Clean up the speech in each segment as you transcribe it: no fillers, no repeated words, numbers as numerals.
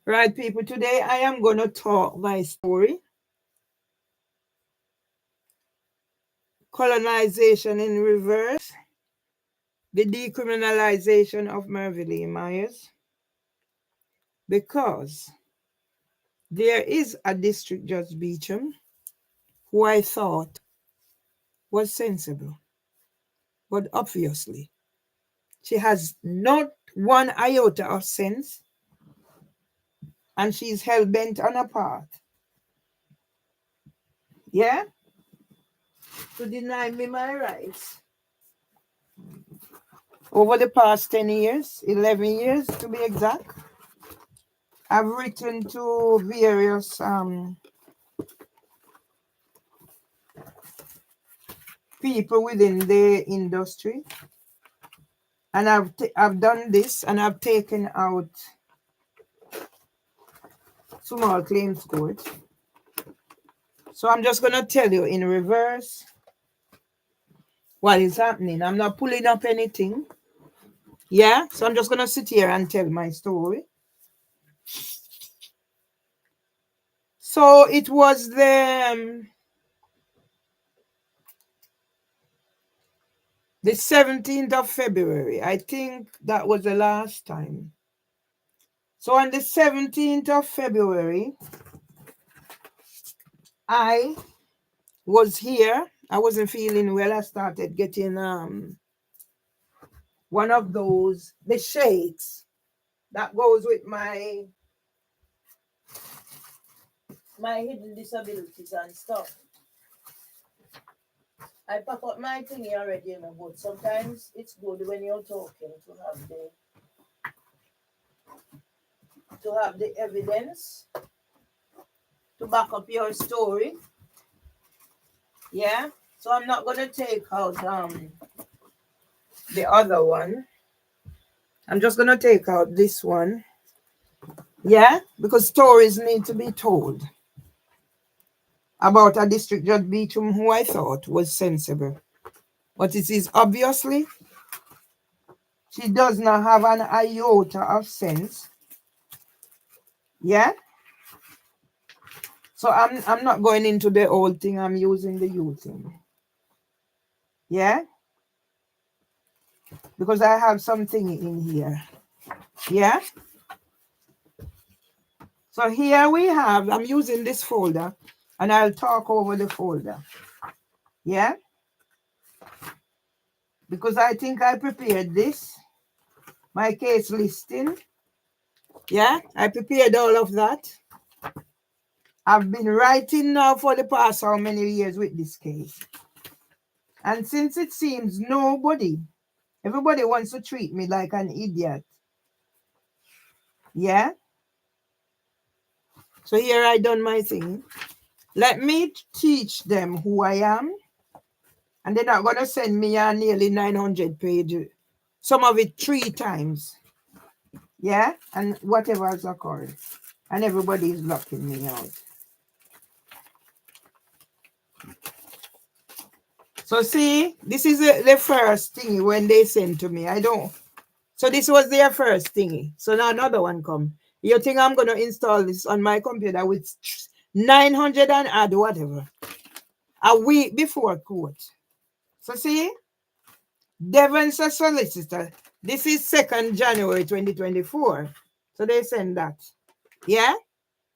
Right, people, today I am going to talk my story. Colonization in reverse, the decriminalization of MERVELEE Myers, because there is a district judge Beecham who I thought was sensible, but obviously she has not one iota of sense, and she's hell bent on a path. Yeah? To deny me my rights. Over the past 10 years, 11 years to be exact, I've written to various people within the industry, and I've done this, and I've taken out small claims court. So I'm just gonna tell you in reverse what is happening. I'm not pulling up anything. Yeah, so I'm just gonna sit here and tell my story. So it was the 17th of February. I think that was the last time. So on the 17th of February, I was here. I wasn't feeling well. I started getting one of those, the shakes that goes with my hidden disabilities and stuff. I pack up my thingy already, but sometimes it's good when you're talking to have the evidence to back up your story. Yeah. So I'm not gonna take out the other one. I'm just gonna take out this one. Yeah, because stories need to be told about a district judge Beecham who I thought was sensible. But it is obviously she does not have an iota of sense. Yeah. So I'm not going into the old thing. I'm using the you thing. Yeah. Because I have something in here. Yeah. So here we have, I'm using this folder and I'll talk over the folder. Yeah. Because I think I prepared this, my case listing. Yeah. I prepared all of that. I've been writing now for the past how many years with this case. And since it seems everybody wants to treat me like an idiot. Yeah. So here I done my thing. Let me teach them who I am. And they're not going to send me a nearly 900 page, some of it 3 times. Yeah. And whatever has occurred. And everybody is locking me out. So see, this is the first thing when they send to me. So this was their first thingy. So now another one come. You think I'm going to install this on my computer with 900 and add whatever a week before court. So see, Devon's solicitor. This is 2nd January 2024. So they send that. Yeah.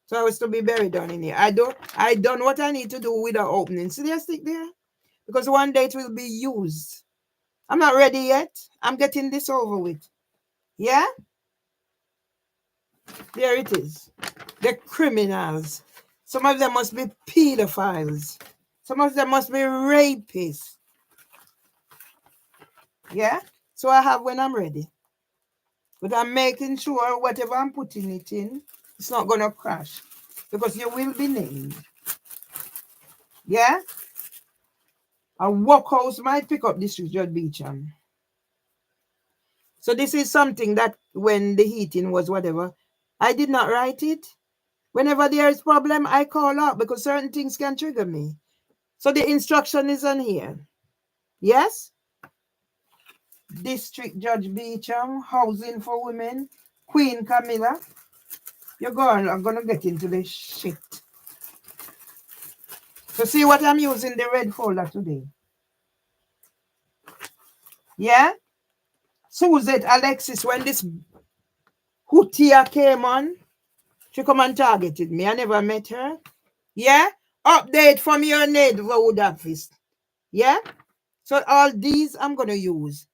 So I was to be buried down in here. I done what I need to do without opening. See, they stick there because one day it will be used. I'm not ready yet. I'm getting this over with. Yeah. There it is. The criminals. Some of them must be pedophiles. Some of them must be rapists. Yeah? So I have when I'm ready. But I'm making sure whatever I'm putting it in, it's not going to crash. Because you will be named. Yeah? A workhouse might pick up District Judge Beecham. So this is something that when the heating was whatever, I did not write it. Whenever there is problem, I call out because certain things can trigger me. So the instruction is on here. Yes? District Judge Beecham, Housing for Women, Queen Camilla. You're going, I'm going to get into this shit. So see what I'm using the red folder today. Yeah? Suzette Alexis, when this Hootia came on, she come and targeted me. I never met her. Yeah? Update from your neighborhood office. Yeah? So all these I'm going to use.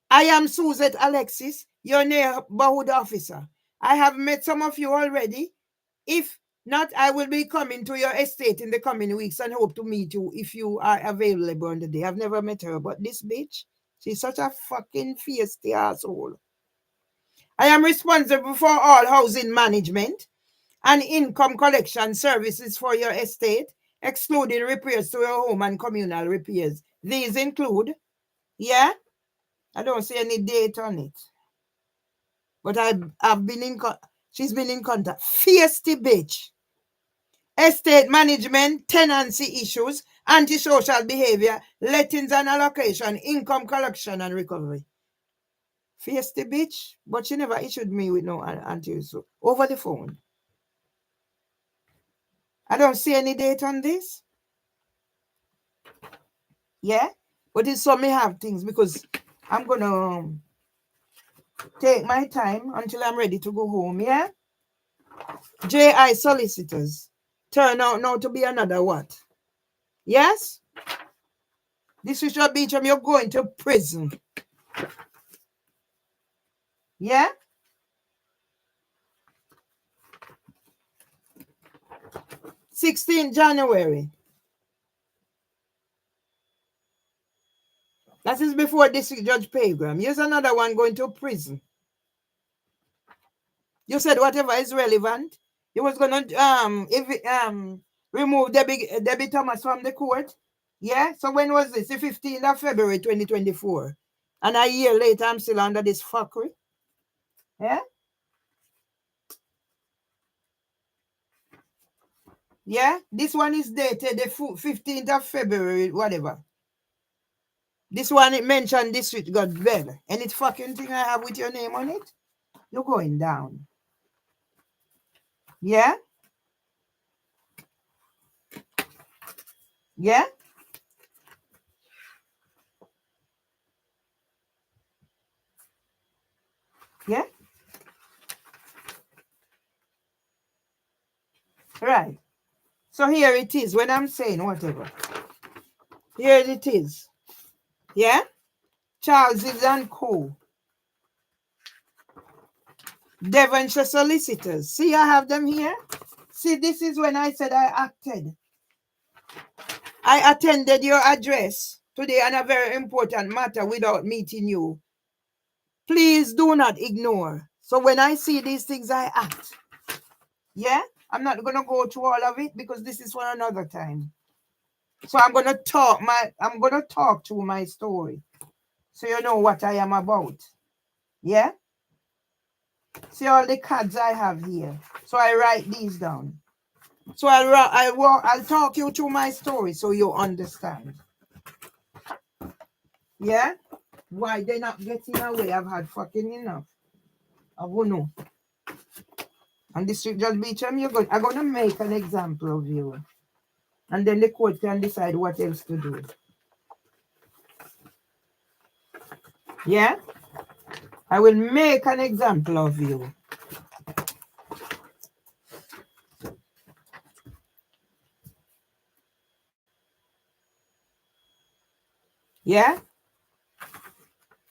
I am Suzette Alexis, your neighborhood officer. I have met some of you already. If not, I will be coming to your estate in the coming weeks and hope to meet you if you are available on the day. I've never met her, but this bitch, she's such a fucking feisty asshole. I am responsible for all housing management and income collection services for your estate, excluding repairs to your home and communal repairs. These include, yeah, I don't see any date on it, but I've been in, she's been in contact. Feisty bitch. Estate management, tenancy issues, antisocial behavior, lettings and allocation, income collection and recovery. Feisty bitch, but she never issued me with no anti-so over the phone. I don't see any date on this. Yeah, but it's so me have things because I'm gonna take my time until I'm ready to go home. Yeah. JI solicitors turn out now to be another what? Yes. This is your beach and you're going to prison. Yeah. 16 January. That is before District Judge Pegram. Here's another one going to prison. You said whatever is relevant. You was gonna remove Debbie Thomas from the court. Yeah. So when was this? The 15th of February 2024. And a year later, I'm still under this fuckery. Yeah. Yeah. This one is dated the 15th of February, whatever. This one it mentioned District Judge Bell. Any fucking thing I have with your name on it, you're going down. Yeah? Yeah? Yeah? Right. So here it is when I'm saying whatever. Here it is. Yeah? Charles and Co. Devonshire solicitors. See, I have them here. See, this is when I said I acted. I attended your address today on a very important matter without meeting you. Please do not ignore. So when I see these things, I act. Yeah? I'm not going to go through all of it because this is for another time. So I'm going to talk through my story so you know what I am about. Yeah? See all the cards I have here. So I write these down. So I'll talk you through my story so you understand. Yeah? Why they're not getting away? I've had fucking enough. I won't know. And District Judge Beecham, I'm going to make an example of you. And then the court can decide what else to do. Yeah? I will make an example of you. Yeah?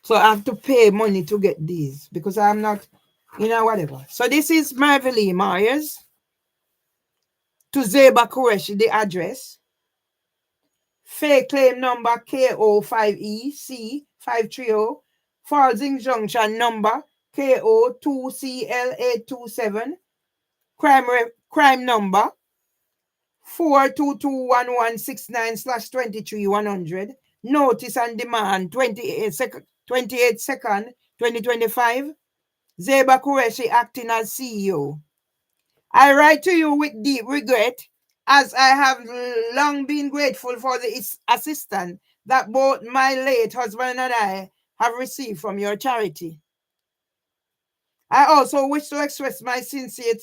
So I have to pay money to get these because I'm not, whatever. So this is MERVELEE Myers to Zeba Qureshi, the address. Fake claim number KO5EC530. Falls injunction number KO2CL827. Crime number 4221169/23-100. Notice and demand 28 second 2025. Zeba Qureshi acting as CEO. I write to you with deep regret as I have long been grateful for the assistance that both my late husband and I have received from your charity. I also wish to express my sincere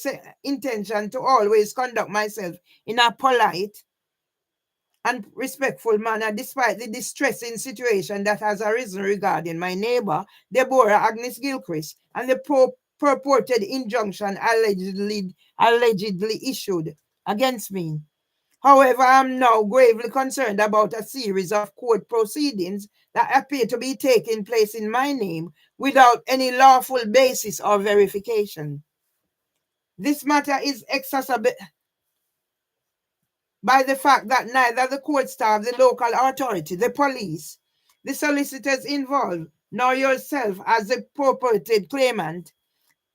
intention to always conduct myself in a polite and respectful manner despite the distressing situation that has arisen regarding my neighbor, Deborah Agnes Gilchrist, and the purported injunction allegedly issued against me. However, I am now gravely concerned about a series of court proceedings that appear to be taking place in my name without any lawful basis or verification. This matter is exacerbated by the fact that neither the court staff, the local authority, the police, the solicitors involved, nor yourself as the purported claimant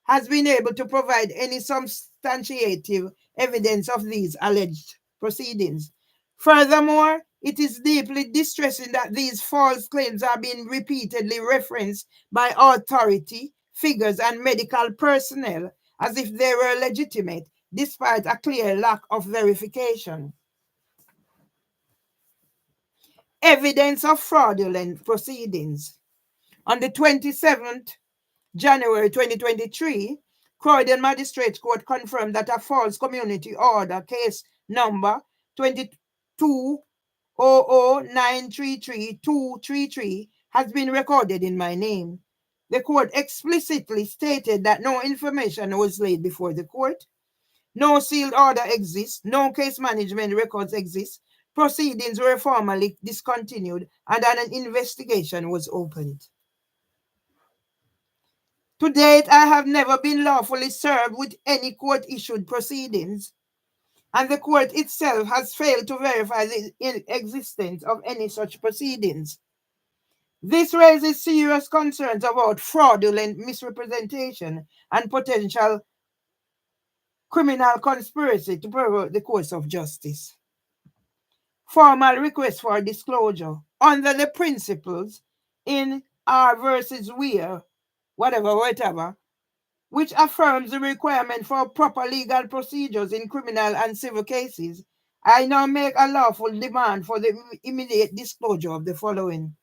has been able to provide any substantiative evidence of these alleged proceedings. Furthermore, it is deeply distressing that these false claims are being repeatedly referenced by authority figures and medical personnel as if they were legitimate, despite a clear lack of verification. Evidence of fraudulent proceedings. On the 27th January 2023, Croydon Magistrates Court confirmed that a false community order case number 2200933233 has been recorded in my name. The court explicitly stated that no information was laid before the court, no sealed order exists, no case management records exist, proceedings were formally discontinued, and an investigation was opened. To date, I have never been lawfully served with any court-issued proceedings, and the court itself has failed to verify the existence of any such proceedings. This raises serious concerns about fraudulent misrepresentation and potential criminal conspiracy to pervert the course of justice. Formal request for disclosure under the principles in R versus Weir, whatever, which affirms the requirement for proper legal procedures in criminal and civil cases. I now make a lawful demand for the immediate disclosure of the following: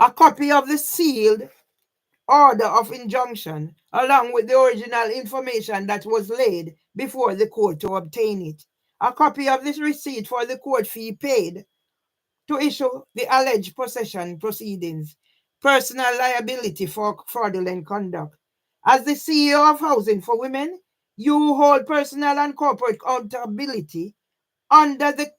a copy of the sealed order of injunction, along with the original information that was laid before the court to obtain it, a copy of this receipt for the court fee paid to issue the alleged possession proceedings, personal liability for fraudulent conduct. As the CEO of Housing for Women, you hold personal and corporate accountability under the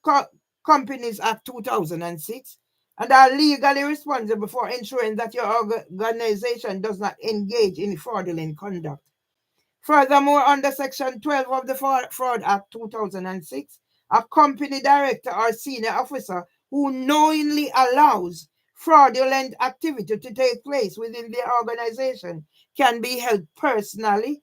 Companies Act 2006 and are legally responsible for ensuring that your organization does not engage in fraudulent conduct. Furthermore, under Section 12 of the Fraud Act 2006, a company director or senior officer who knowingly allows fraudulent activity to take place within their organization can be held personally,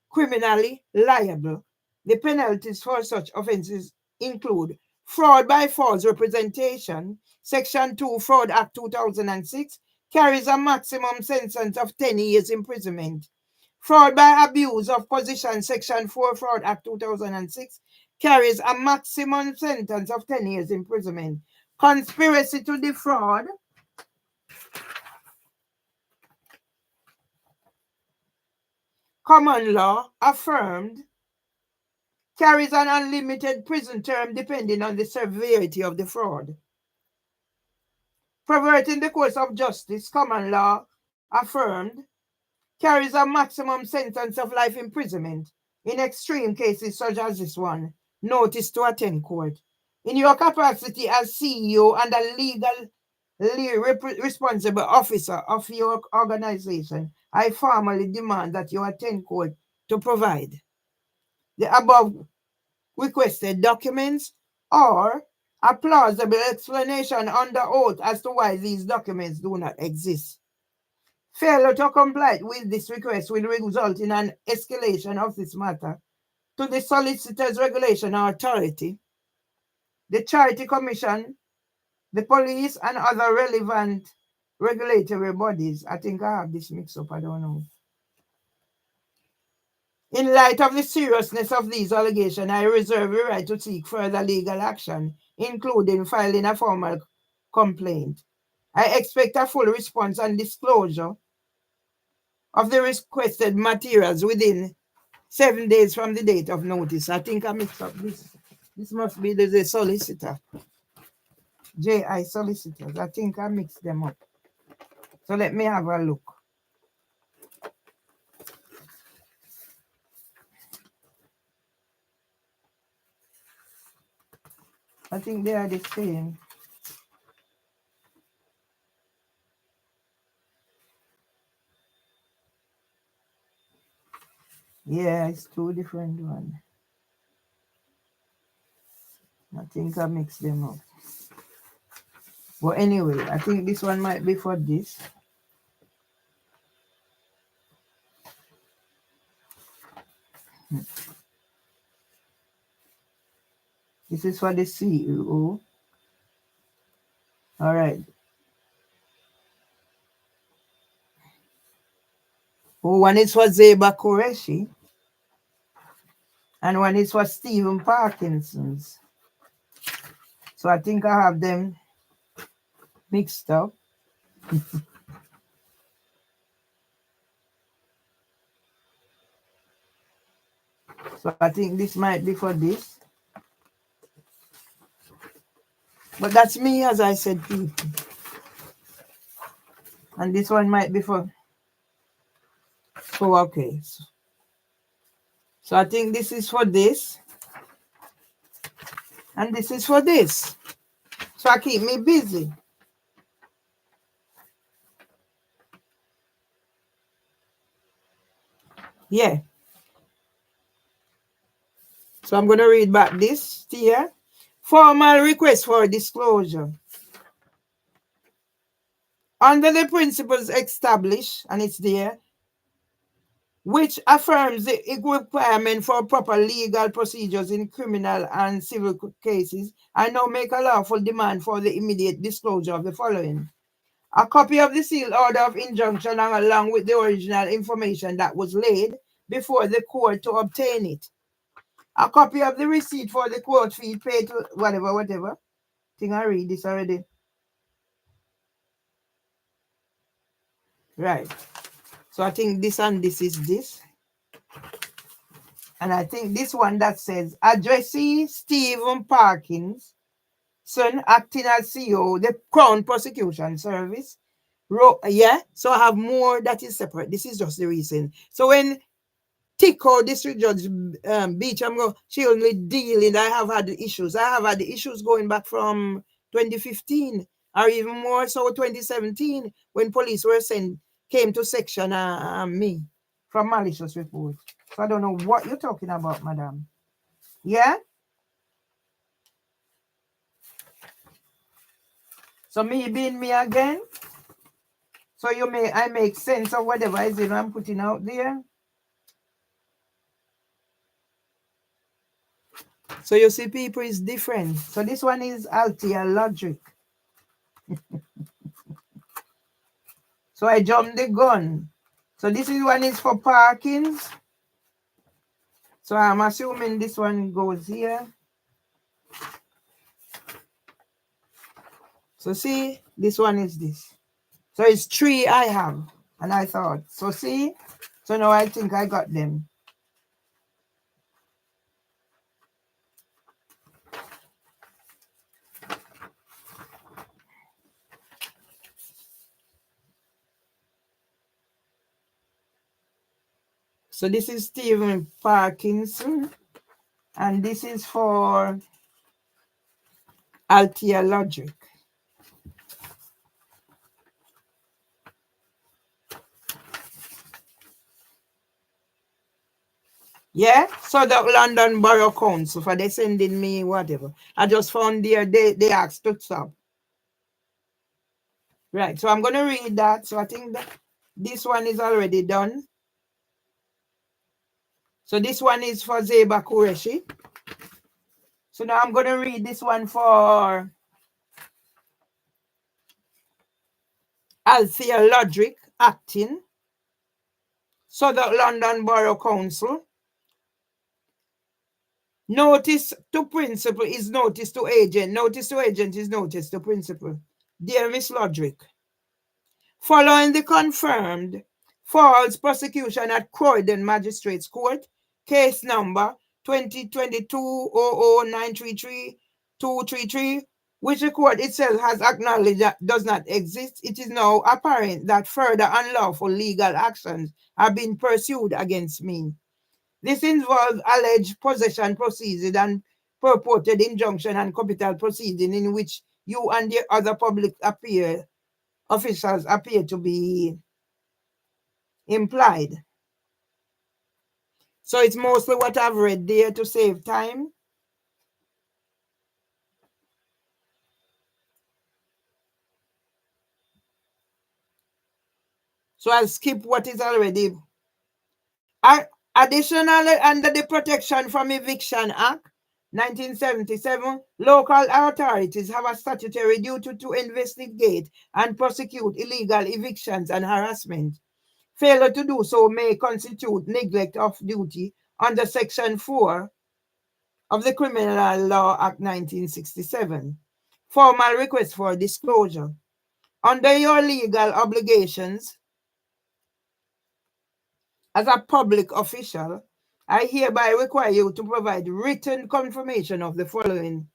criminally liable. The penalties for such offenses include fraud by false representation. Section 2 Fraud Act 2006 carries a maximum sentence of 10 years imprisonment. Fraud by abuse of position. Section 4 Fraud Act 2006 carries a maximum sentence of 10 years imprisonment. Conspiracy to defraud. Common law affirmed carries an unlimited prison term depending on the severity of the fraud. Perverting the course of justice, common law affirmed, carries a maximum sentence of life imprisonment. In extreme cases such as this one, notice to attend court. In your capacity as CEO and a legally responsible officer of your organization, I formally demand that you attend court to provide the above requested documents or a plausible explanation under oath as to why these documents do not exist. Failure to comply with this request will result in an escalation of this matter to the Solicitors Regulation Authority, the Charity Commission, the police, and other relevant regulatory bodies. I think I have this mixed up, I don't know. In light of the seriousness of these allegations, I reserve the right to seek further legal action, including filing a formal complaint. I expect a full response and disclosure of the requested materials within 7 days from the date of notice. I think I mixed up this. This must be the solicitor. J.I. solicitors. I think I mixed them up. So let me have a look. I think they are the same. Yeah, it's two different ones. I think I mixed them up. But anyway, I think this one might be for this. This is for the CEO. All right. Oh, one is for Zeba Qureshi. And one is for Stephen Parkinson's. So I think I have them mixed up. So I think this might be for this. But that's me, as I said, people. And this one might be for... So, okay. So I think this is for this. And this is for this. So I keep me busy. Yeah. So I'm going to read back this here. Formal request for disclosure. Under the principles established, and it's there, which affirms the requirement for proper legal procedures in criminal and civil cases, I now make a lawful demand for the immediate disclosure of the following. A copy of the sealed order of injunction along with the original information that was laid before the court to obtain it. A copy of the receipt for the court fee paid to whatever. I think I read this already. Right. So I think this and this is this. And I think this one that says, addressee Stephen Parkins, son acting as CEO, the Crown Prosecution Service. Yeah, so I have more that is separate. This is just the reason. So when Tico District Judge Beecham go, she only dealing. I have had the issues. I have had the issues going back from 2015 or even more so 2017 when police were came to section me from malicious report. So I don't know what you're talking about, madam. Yeah? So me being me again? So I make sense of whatever is I'm putting out there? So you see, people is different. So this one is Altia Logic. So I jumped the gun. So this one is for Parkins. So I'm assuming this one goes here. So see, this one is this. So it's 3 I have. And I thought, so see? So now I think I got them. So this is Stephen Parkinson. And this is for Altia Logic. Yeah, so the London Borough Council for they sending me whatever. I just found there they asked to stop. Right, so I'm going to read that. So I think that this one is already done. So this one is for Zeba Qureshi. So now I'm going to read this one for Althea Lodrick, acting. So the London Borough Council. Notice to principal is notice to agent. Notice to agent is notice to principal. Dear Miss Lodrick, following the confirmed false prosecution at Croydon Magistrates Court, case number 2022-00933233, which the court itself has acknowledged that does not exist, it is now apparent that further unlawful legal actions are being pursued against me. This involves alleged possession proceedings and purported injunction and capital proceeding in which you and the other public officials appear to be implied. So it's mostly what I've read there to save time. So I'll skip what is already. Additionally, under the Protection from Eviction Act 1977, local authorities have a statutory duty to investigate and prosecute illegal evictions and harassment. Failure to do so may constitute neglect of duty under Section 4 of the Criminal Law Act 1967. Formal request for disclosure. Under your legal obligations as a public official, I hereby require you to provide written confirmation of the following: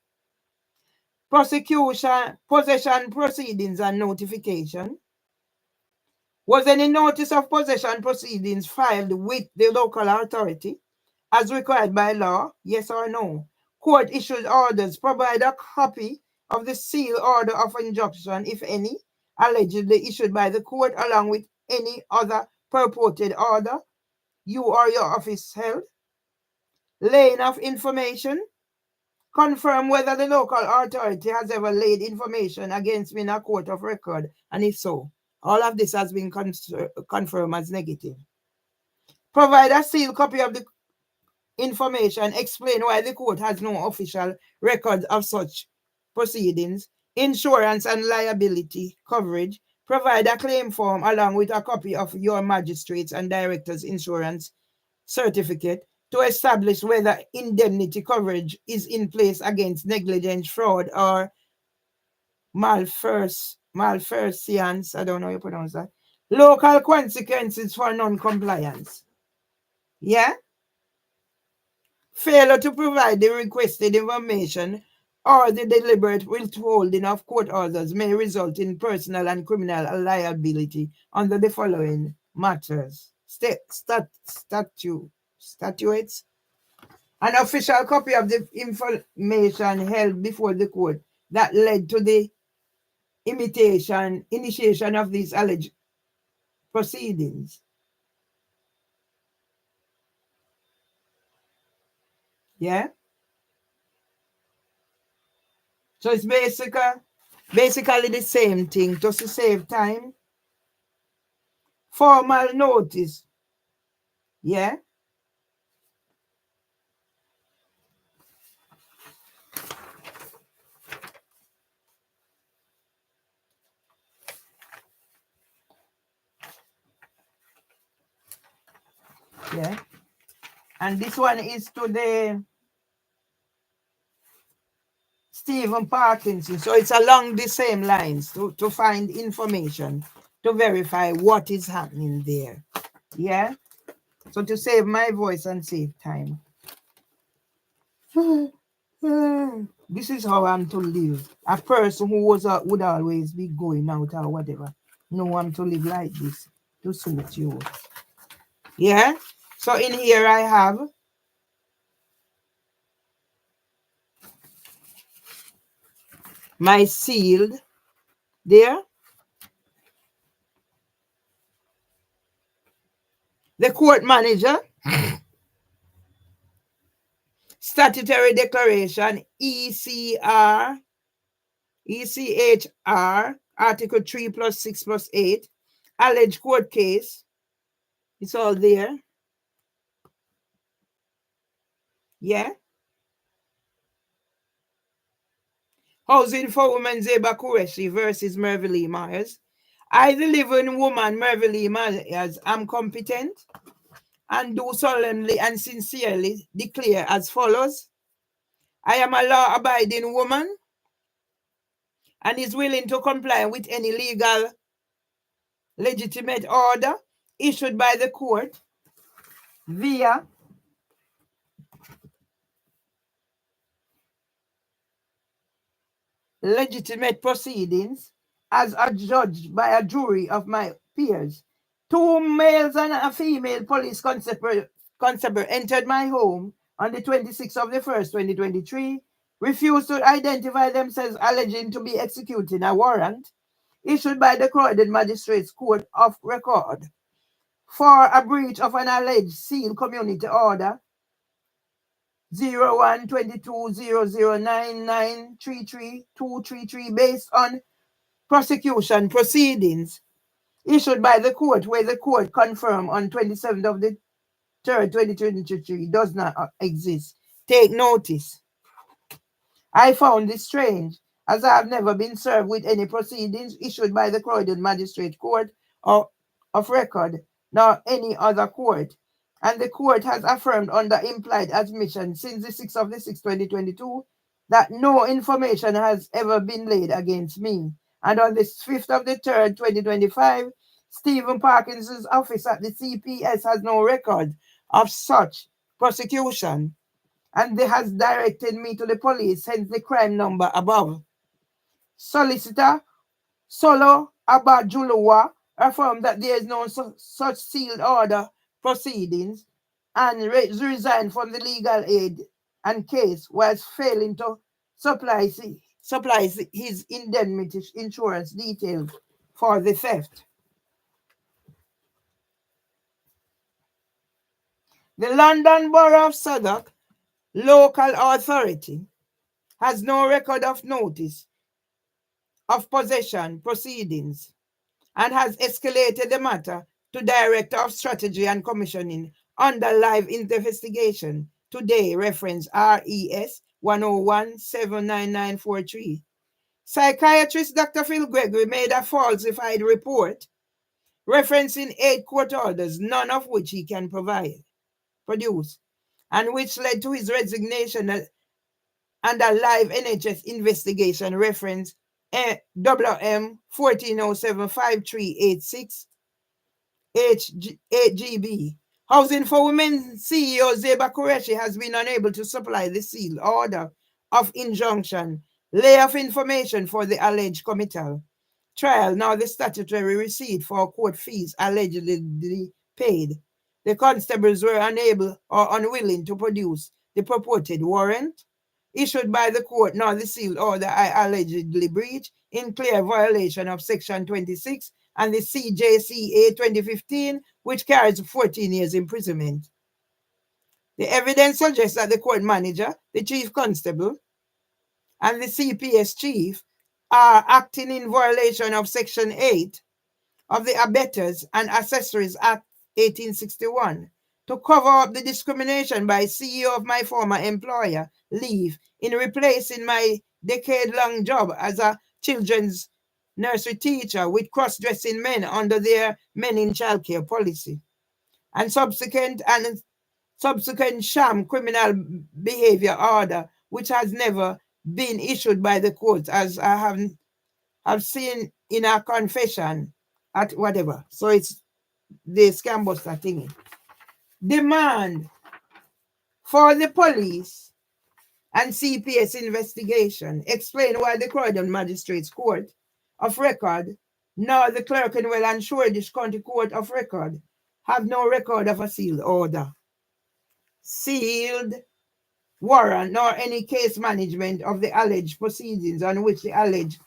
prosecution, possession proceedings and notification. Was any notice of possession proceedings filed with the local authority as required by law? Yes or no? Court issued orders. Provide a copy of the sealed order of injunction, if any, allegedly issued by the court, along with any other purported order you or your office held. Laying of information. Confirm whether the local authority has ever laid information against me in a court of record, and if so, all of this has been confirmed as negative. Provide a sealed copy of the information. Explain why the court has no official record of such proceedings. Insurance and liability coverage. Provide a claim form along with a copy of your magistrate's and director's insurance certificate to establish whether indemnity coverage is in place against negligence, fraud, or malfeasance. I don't know how you pronounce that. Local consequences for non-compliance. Yeah? Failure to provide the requested information or the deliberate withholding of court orders may result in personal and criminal liability under the following matters. Statutes. An official copy of the information held before the court that led to the initiation of these alleged proceedings. Yeah? So it's basically the same thing, just to save time. Formal notice. Yeah? Yeah. And this one is to the Stephen Parkinson. So it's along the same lines to find information to verify what is happening there. Yeah. So to save my voice and save time. This is how I'm to live. A person who would always be going out or whatever. No, I'm to live like this to suit you. Yeah. So in here I have my sealed there. The court manager. Statutory declaration, ECHR, Article 3 plus 6 plus 8, alleged court case. It's all there. Yeah. Housing for Women, Zeba Qureshi versus MERVELEE Myers. I, the living woman, MERVELEE Myers, am competent and do solemnly and sincerely declare as follows. I am a law-abiding woman and is willing to comply with any legal legitimate order issued by the court via legitimate proceedings as adjudged by a jury of my peers. 2 males and a female police constable entered my home on the 26th of the 1st, 2023, refused to identify themselves, alleging to be executing a warrant issued by the Croydon Magistrates Court of Record for a breach of an alleged sealed community order 0122009933 based on prosecution proceedings issued by the court, where the court confirmed on 27th of the 3rd, 2023 does not exist. Take notice. I found this strange, as I have never been served with any proceedings issued by the Croydon Magistrate Court or of Record, nor any other court. And the court has affirmed under implied admission since the 6th of the 6th, 2022, that no information has ever been laid against me. And on the 5th of the 3rd, 2025, Stephen Parkinson's office at the CPS has no record of such prosecution, and they has directed me to the police, hence the crime number above. Solicitor Solo Abajuluwa affirmed that there is no such sealed order proceedings and resigned from the legal aid and case whilst failing to supply his indemnity insurance details for the theft. The London Borough of Southwark local authority has no record of notice of possession proceedings and has escalated the matter to Director of Strategy and Commissioning under live investigation. Today, reference RES 101-79943. Psychiatrist Dr. Phil Gregory made a falsified report referencing 8 court orders, none of which he can produce, and which led to his resignation under live NHS investigation reference WM 14075386 HGB. Housing for Women CEO Zeba Qureshi has been unable to supply the sealed order of injunction, layoff information for the alleged committal trial, nor the statutory receipt for court fees allegedly paid. The constables were unable or unwilling to produce the purported warrant issued by the court, nor the sealed order I allegedly breached in clear violation of Section 26 and the CJCA 2015, which carries 14 years imprisonment. The evidence suggests that the court manager, the chief constable, and the CPS chief are acting in violation of Section 8 of the Abettors and Accessories Act 1861 to cover up the discrimination by CEO of my former employer, leave, in replacing my decade-long job as a children's nursery teacher with cross-dressing men under their men in childcare policy, and subsequent sham criminal behavior order, which has never been issued by the court, as I have seen in a confession at whatever. So it's the scam buster thingy. Demand for the police and CPS investigation. Explain why the Croydon Magistrates Court of Record, nor the Clerkenwell and Shoreditch County Court of Record have no record of a sealed order, sealed warrant, nor any case management of the alleged proceedings on which the alleged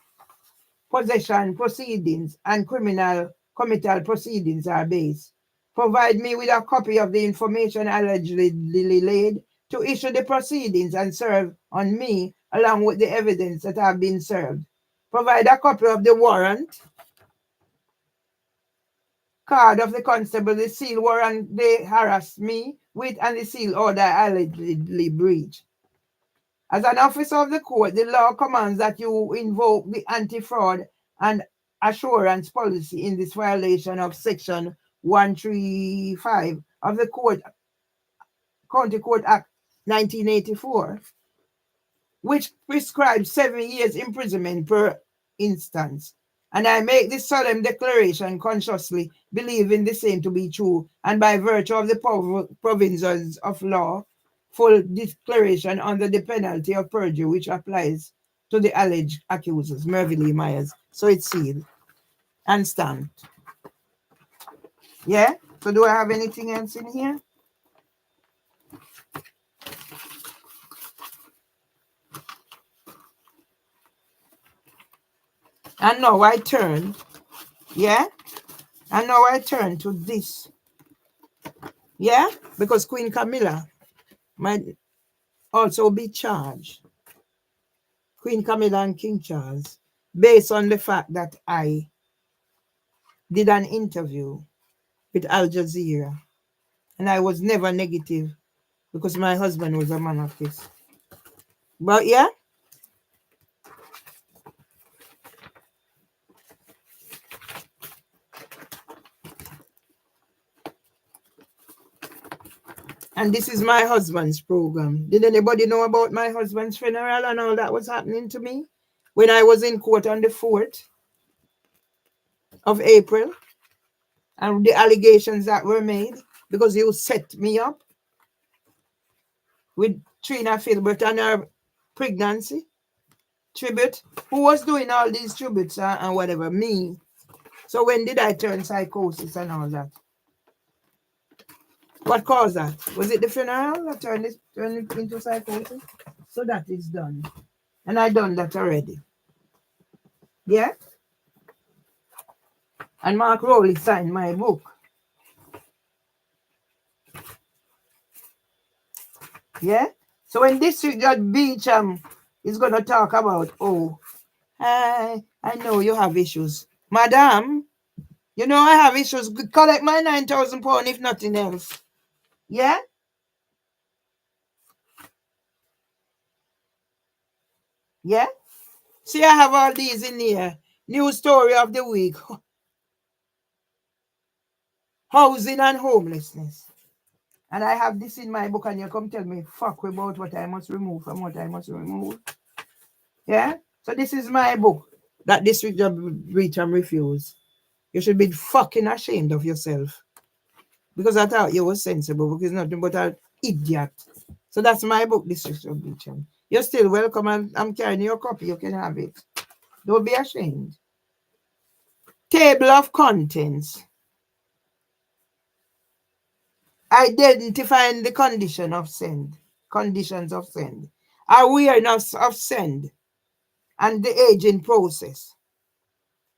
possession proceedings and criminal committal proceedings are based. Provide me with a copy of the information allegedly laid to issue the proceedings and serve on me along with the evidence that have been served. Provide a copy of the warrant card of the constable, the seal warrant they harassed me with, and the seal order I allegedly breached. As an officer of the court, the law commands that you invoke the anti-fraud and assurance policy in this violation of Section 135 of the County Court Act 1984, which prescribes 7 years imprisonment per instance. And I make this solemn declaration consciously, believing the same to be true, and by virtue of the provisions of law, full declaration under the penalty of perjury, which applies to the alleged accusers, Merveillee Myers. So it's sealed and stamped. Yeah? So do I have anything else in here? And now I turn, yeah? And now I turn to this, yeah? Because Queen Camilla might also be charged. Queen Camilla and King Charles, based on the fact that I did an interview with Al Jazeera and I was never negative because my husband was a monarchist. But yeah, and this is my husband's program. Did anybody know about my husband's funeral and all that was happening to me when I was in court on the 4th of April and the allegations that were made because you set me up with Trina Filbert and her pregnancy tribute? Who was doing all these tributes and whatever? Me. So when did I turn psychosis and all that? What caused that? Was it the funeral that turned it into psychosis? So that is done. And I done that already. Yeah? And Mark Rowley signed my book. Yeah? So when District Judge Beecham is going to talk about, oh, I know you have issues. Madam, you know I have issues. Collect my £9,000 if nothing else. Yeah? Yeah? See, I have all these in here. News story of the week. Housing and homelessness. And I have this in my book, and you come tell me fuck about what I must remove from what I must remove. Yeah? So this is my book that District Judge Beecham refused. You should be fucking ashamed of yourself. Because I thought you were sensible, because it's nothing but an idiot. So that's my book, District Judge Beecham. You're still welcome, and I'm carrying your copy. You can have it. Don't be ashamed. Table of contents. Identifying the conditions of send, awareness of send, and the aging process,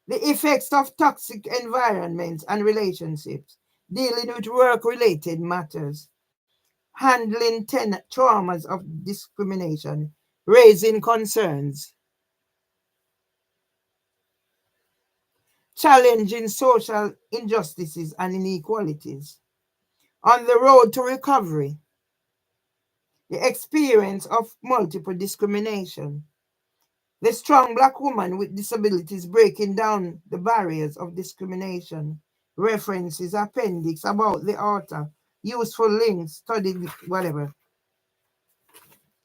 the effects of toxic environments and relationships, dealing with work-related matters, handling traumas of discrimination, raising concerns, challenging social injustices and inequalities, on the road to recovery, the experience of multiple discrimination, the strong Black woman with disabilities breaking down the barriers of discrimination, references, appendix about the author, useful links, study, whatever.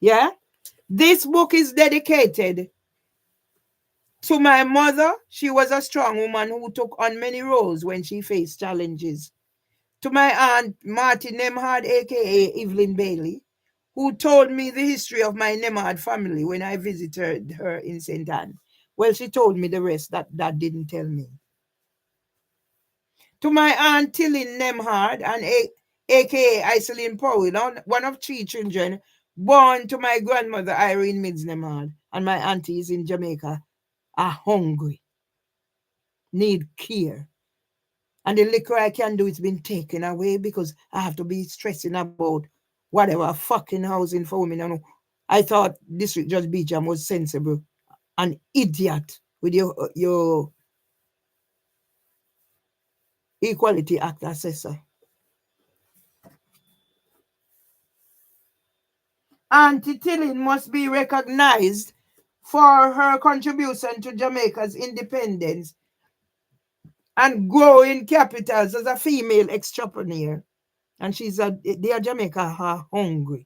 Yeah? This book is dedicated to my mother. She was a strong woman who took on many roles when she faced challenges. To my aunt, Marty Nemhard, aka Evelyn Bailey, who told me the history of my Nemhard family when I visited her in St. Anne. Well, she told me the rest that didn't tell me. To my aunt Tilly Nemhard, and aka Iselin Powell, one of 3 children born to my grandmother Irene Mids Nemhard, and my aunties in Jamaica are hungry, need care. And the liquor I can do, it's been taken away because I have to be stressing about whatever fucking housing for women. I thought District Judge Beecham was sensible. An idiot with your Equality Act assessor. Auntie Tillin must be recognized for her contribution to Jamaica's independence and growing capitals as a female entrepreneur. And they are Jamaica are hungry.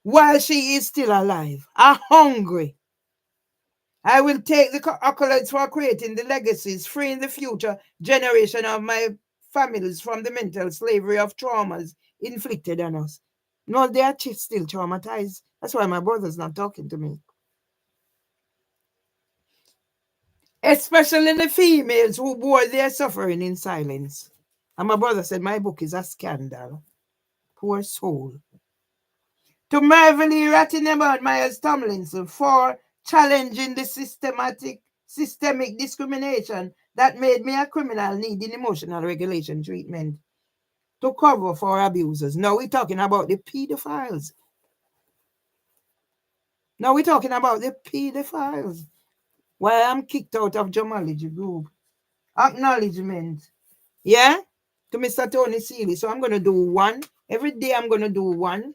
While she is still alive, are hungry. I will take the accolades for creating the legacies, freeing the future generation of my families from the mental slavery of traumas inflicted on us. No, they are still traumatized. That's why my brother's not talking to me. Especially the females who bore their suffering in silence. And my brother said my book is a scandal. Poor soul. To Mervelee Myers Tomlinson for challenging the systemic discrimination that made me a criminal needing emotional regulation treatment to cover for abusers. Now we're talking about the pedophiles. Now we're talking about the pedophiles. Why I'm kicked out of Jamology group. Acknowledgement. Yeah? To Mr. Tony Seeley. So I'm going to do one. Every day I'm going to do one.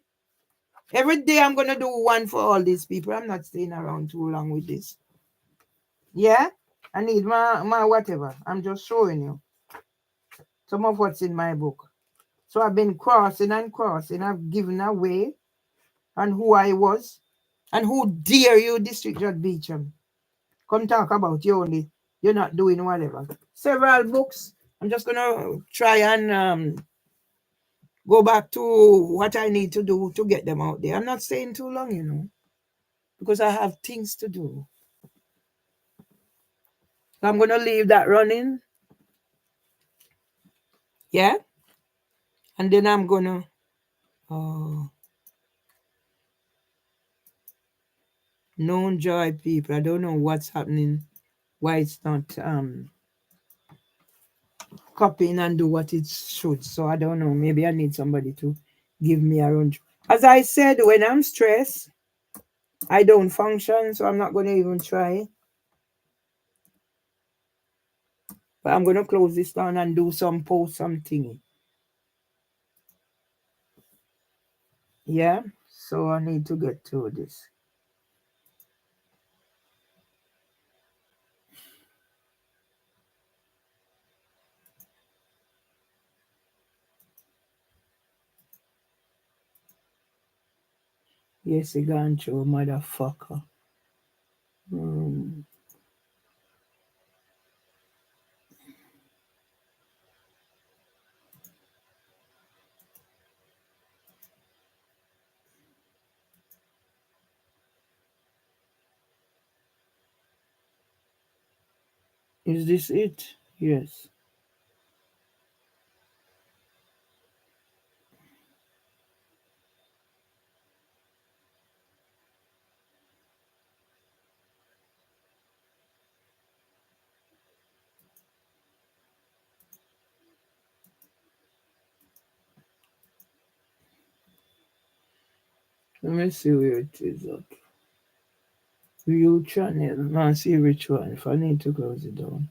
Every day I'm going to do one for all these people. I'm not staying around too long with this. Yeah? I need my whatever. I'm just showing you some of what's in my book. So I've been crossing and crossing. I've given away and who I was. And who dare you, District Judge Beecham? Come talk about you only. You're not doing whatever. Several books. I'm just going to try and go back to what I need to do to get them out there. I'm not staying too long, you know, because I have things to do. So I'm going to leave that running. Yeah? And then I'm going to... known joy people. I don't know what's happening, why it's not copying and do what it should. So I don't know. Maybe I need somebody to give me a run. As I said, when I'm stressed, I don't function, so I'm not going to even try. But I'm going to close this down and do some post something. Yeah? So I need to get through this. Yes, he gone through, motherfucker. Is this it? Yes. Let me see where it is at. View channel. Now see which one. If I need to close it down.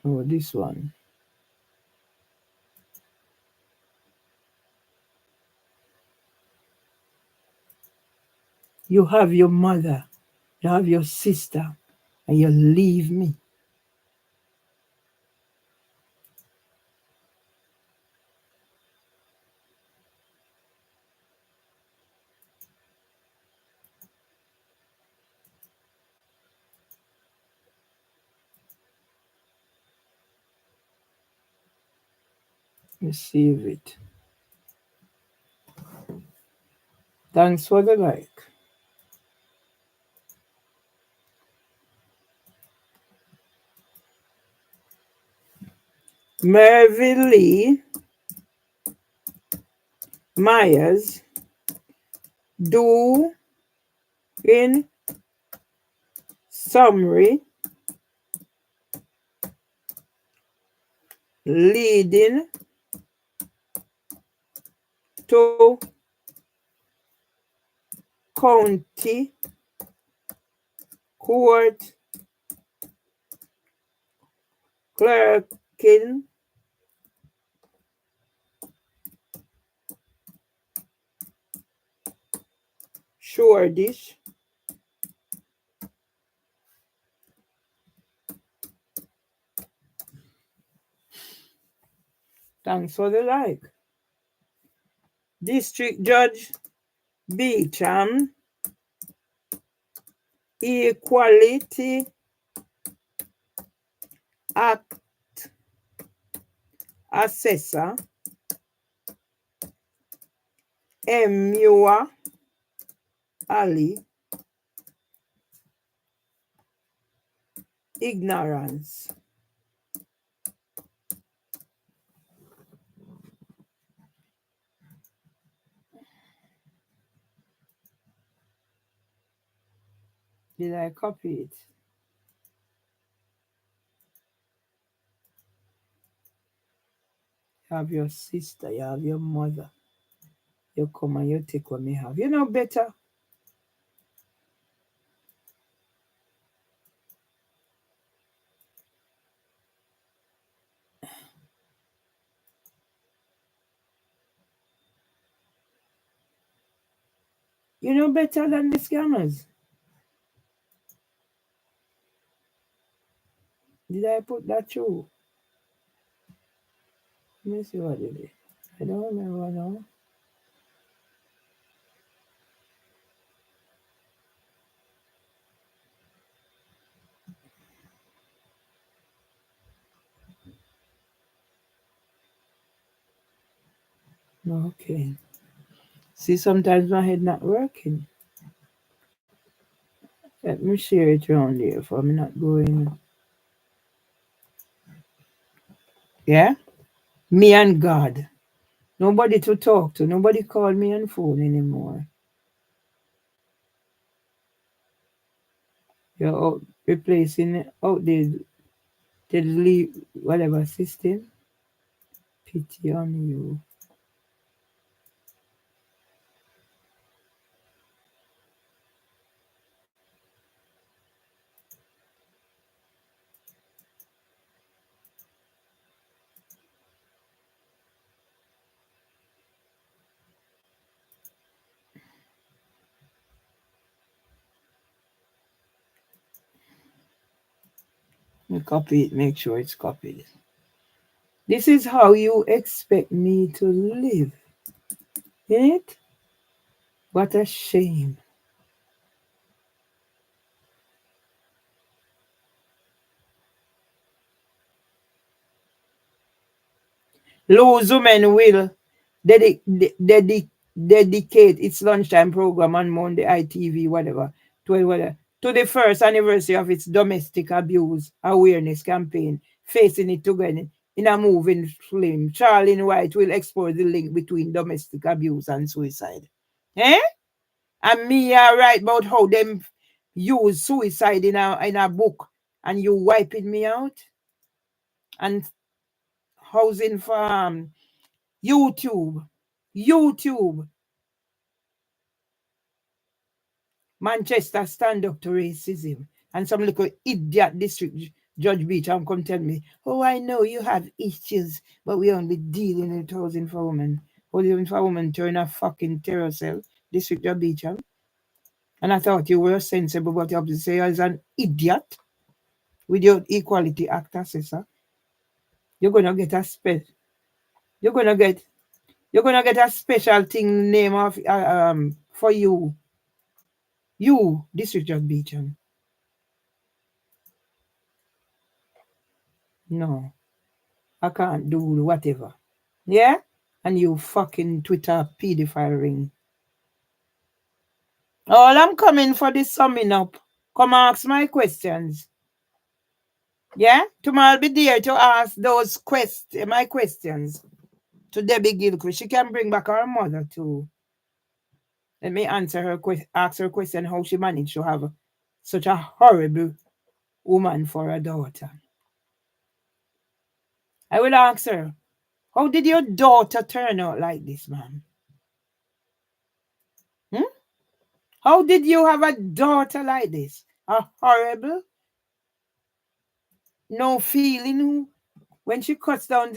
Oh, this one. You have your mother, you have your sister, and you leave me. Receive it. Thanks for the like. Mervelee Myers do in summary leading to county court clerking Shoreditch thanks for the like. District Judge Beecham Equality Act assessor Emua Ali ignorance. Did I copy it? You have your sister, you have your mother. You come and you take what me have. You know better. You know better than the scammers. Did I put that through? Let me see what it is. I don't remember now. Okay. See, sometimes my head not working. Let me share it around here for me not going. Yeah? Me and God. Nobody to talk to. Nobody call me on phone anymore. You're out replacing outdated whatever system. Pity on you. You copy it, make sure it's copied. This is how you expect me to live. Ain't it? What a shame. Those women will dedicate its lunchtime program on Monday, ITV, whatever, 12, whatever, to the first anniversary of its domestic abuse awareness campaign, facing it together in a moving film. Charlene White will explore the link between domestic abuse and suicide. Eh? And me I write about how them use suicide in a book and you wiping me out and housing for YouTube. YouTube. Manchester stand up to racism. And some little idiot district Judge Beecham come tell me, oh, I know you have issues, but we only dealing with housing for women. Housing for women turn a fucking terror cell. District Judge Beecham. And I thought you were sensible, but you have to say as an idiot with your Equality Act assessor. You're gonna get a you're gonna get a special thing name of for you. You, District Judge Beecham. No, I can't do whatever. Yeah? And you fucking Twitter pedophile ring. All I'm coming for this summing up. Come ask my questions. Yeah? Tomorrow I'll be there to ask those my questions to Debbie Gilchrist. She can bring back her mother too. Let me answer her ask her question how she managed to have such a horrible woman for a daughter. I will ask her, how did your daughter turn out like this, ma'am? Hmm? How did you have a daughter like this? A horrible, no feeling. When she cuts down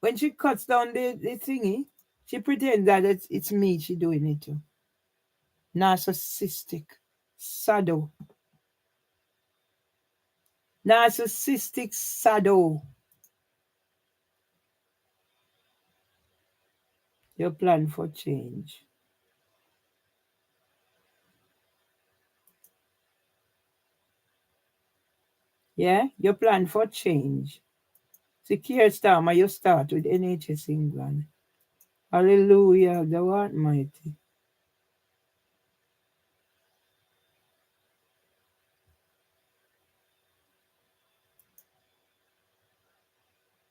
when she cuts down the thingy, she pretends that it's me she doing it to. Narcissistic, sado, narcissistic sado. Your plan for change. Yeah, you plan for change. See, Keir Starmer, you start with NHS England. Hallelujah, the Lord mighty.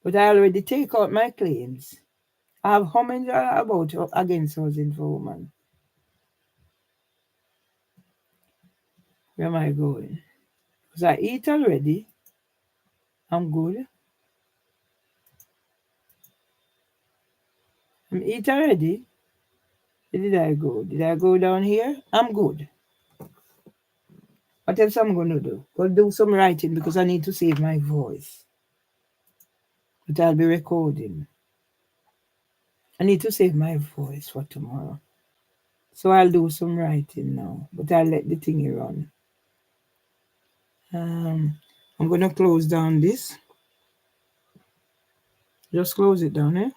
But I already take out my claims. I have how many are about against housing for women? Where am I going? Because I eat already. I'm good. I'm eat already. Where did I go? Did I go down here? I'm good. What else I'm going to do? Go do some writing because I need to save my voice. But I'll be recording. I need to save my voice for tomorrow. So I'll do some writing now. But I'll let the thing run. I'm going to close down this. Just close it down, eh?